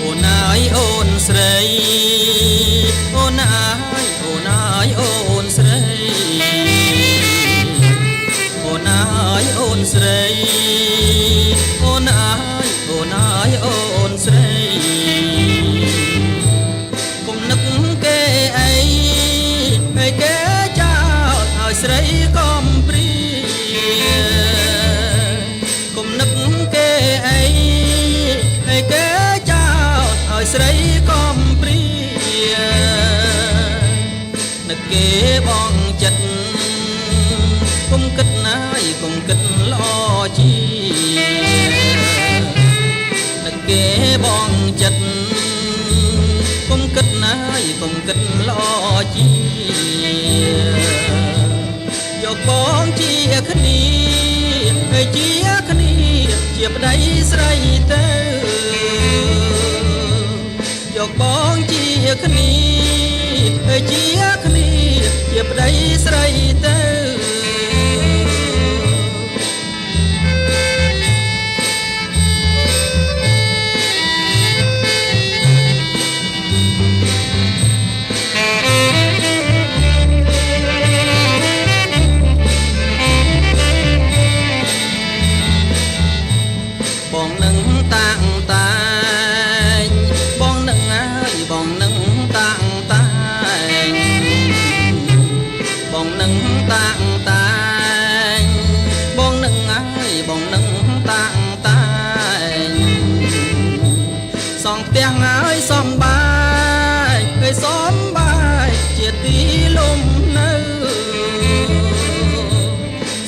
អូនអើយអូនស្រីអូនអើយអូនអើយអូនស្រីអូនអើយអូនស្រីអូនអើយអូនអើយអូនស្រីគុំនឹកគេអីឲ្យគេចោលឲ្យស្រីកំព្រាគុំនឹកគេអីឲ្យគេចោលឲ្យស្រីកំព្រានឹកគេបងចិត្តគុំគិតណាយគុំគិតល្អជានឹកគេបងចិត្តគុំគិតណាយគុំគិតល្អជាយកបងជាគ្នាហើយជាគ្នាជាប្តីស្រីទៅយកបងជាគ្នាហើយជាគ្នាជាប្តីស្រីទៅបងនឹងតាំងតែងបងនឹងអើយបងនឹងតាំងតែងបងនឹងតាំងតែងបងនឹងអើយបងនឹងតាំងតែងសងផ្ទះហើយសំបាយគេសំបាយជាទីលំនៅ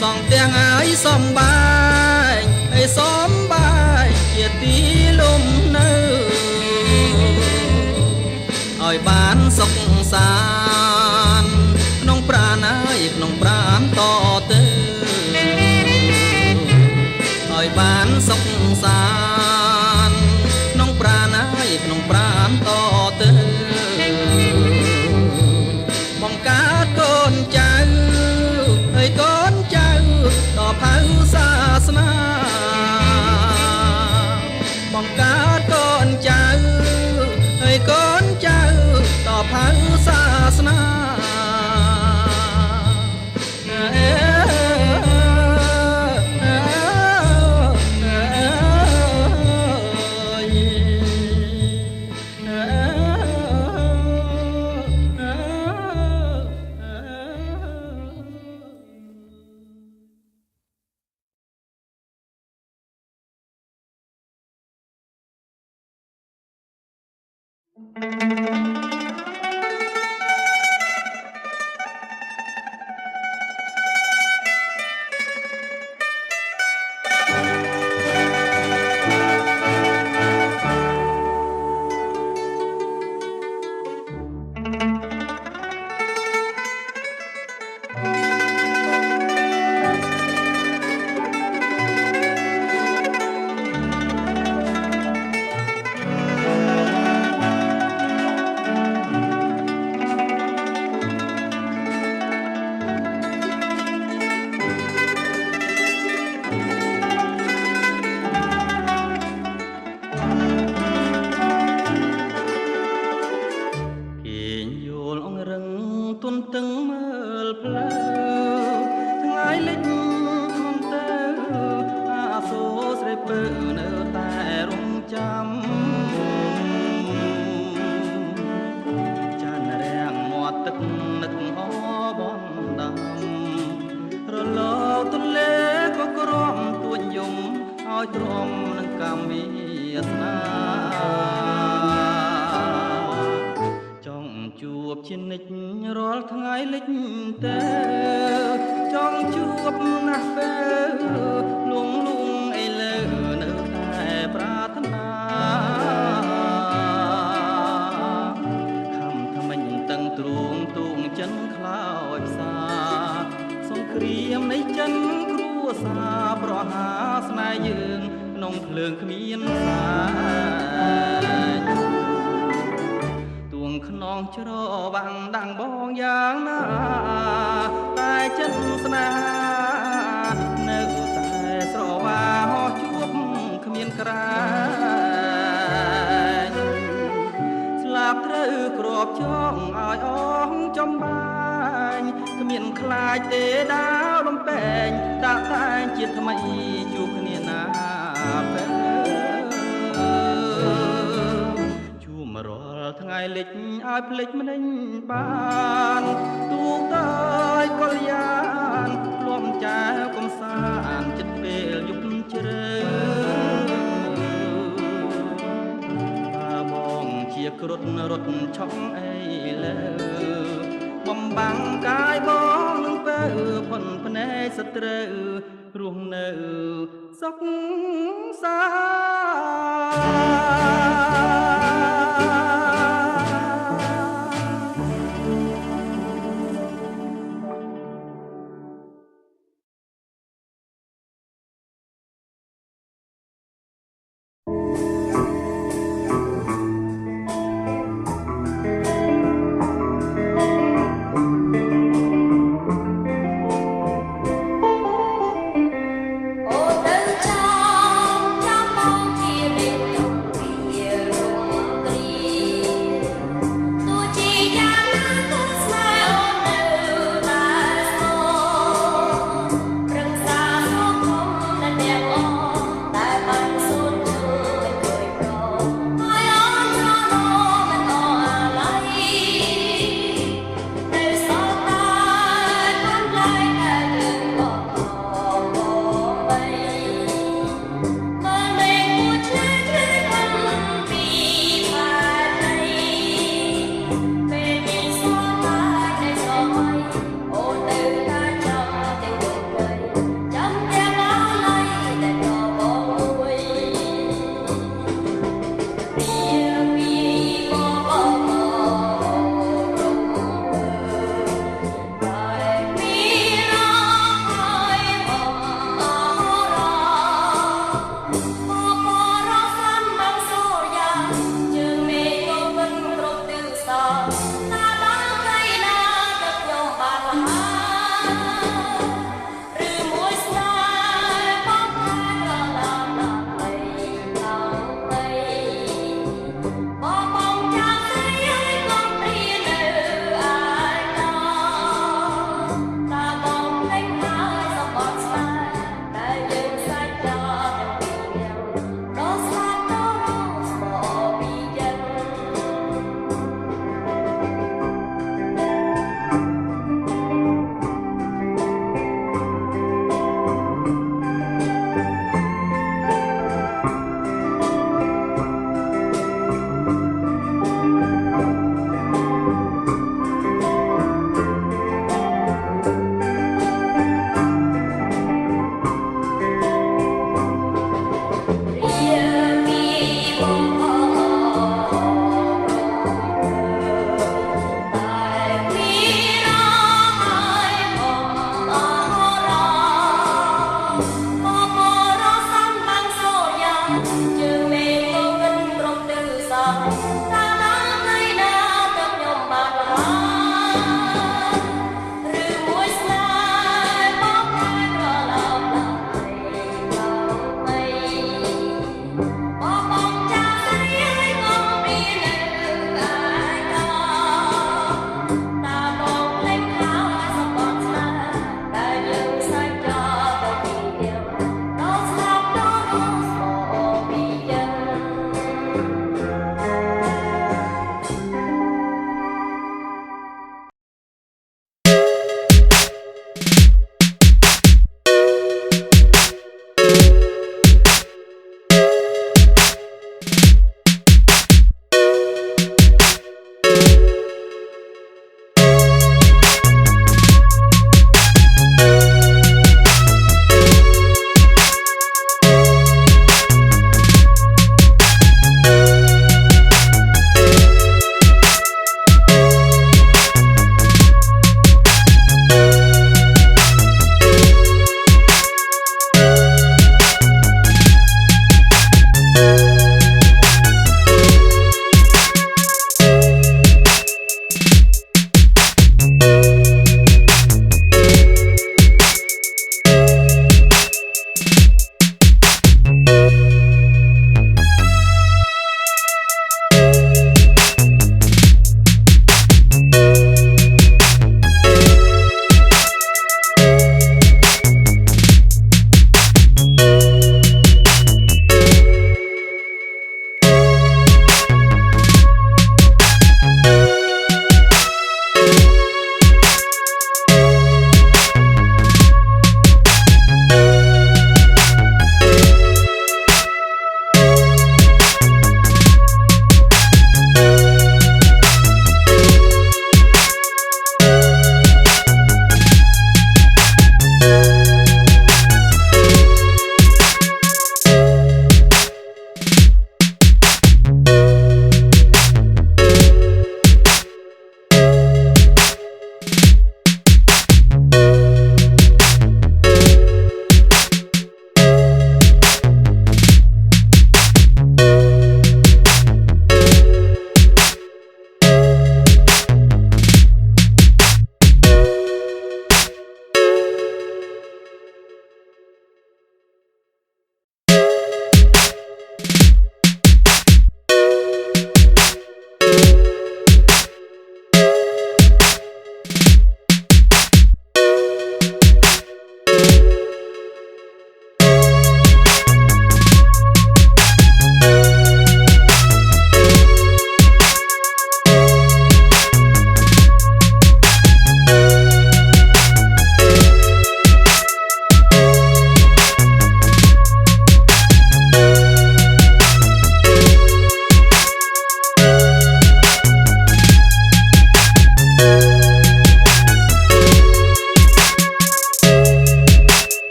សងផ្ទះហើយសំបាយគេសំបាយជាទីលំនៅឲ្យបានសុខសាន្តក្នុងប្រាណហើយក្នុងប្រាណតទៅឲ្យបានសុខសាន្តក្នុងប្រាណហើយក្នុងប្រាណតទៅបង្កើតកូនចៅហើយកូនចៅដល់ផៅសាសនាបង្កើតកូនចៅហើយកូនចៅដល់ផៅសាសនាជានិច្ចរាល់ថ្ងៃលិចទៅចង់ជួបណាស់ពេលលងលងអីលើនៅតែប្រាថ្នាខំថ្មិញតឹងទ្រូងទូងចិនខ្លោចផ្សាសង្គ្រាមនៃចិនគ្រួសារប្រហាស្នេហ៍យើងក្នុងភ្លើងគ្មានសាខ្នងច្រវាំងដាំងបងយ៉ាងណាតែចិត្តស្នេហ៍នៅតែស្រ វ៉ាហោះជួបគ្មានក្រែងស្លាប់ត្រូវគ្របចងឲ្យអងចំបាញ់គ្មានខ្លាចទេដាវលំពេងដាក់តែងជាថ្មីជួបគ្នាណាពេលជួមរាល់ថ្ងៃលិចឲ្យភ្លេចម្នេញបានទូកតើយកលយានលំចែវកំសាន្តចិត្តពេលយប់ជ្រៅបាបងជាគ្រុតរត់ឆក់អីលើបំបាំងកាយបងនឹងពើផុនភ្នែកសត្រូវរស់នៅសុខសា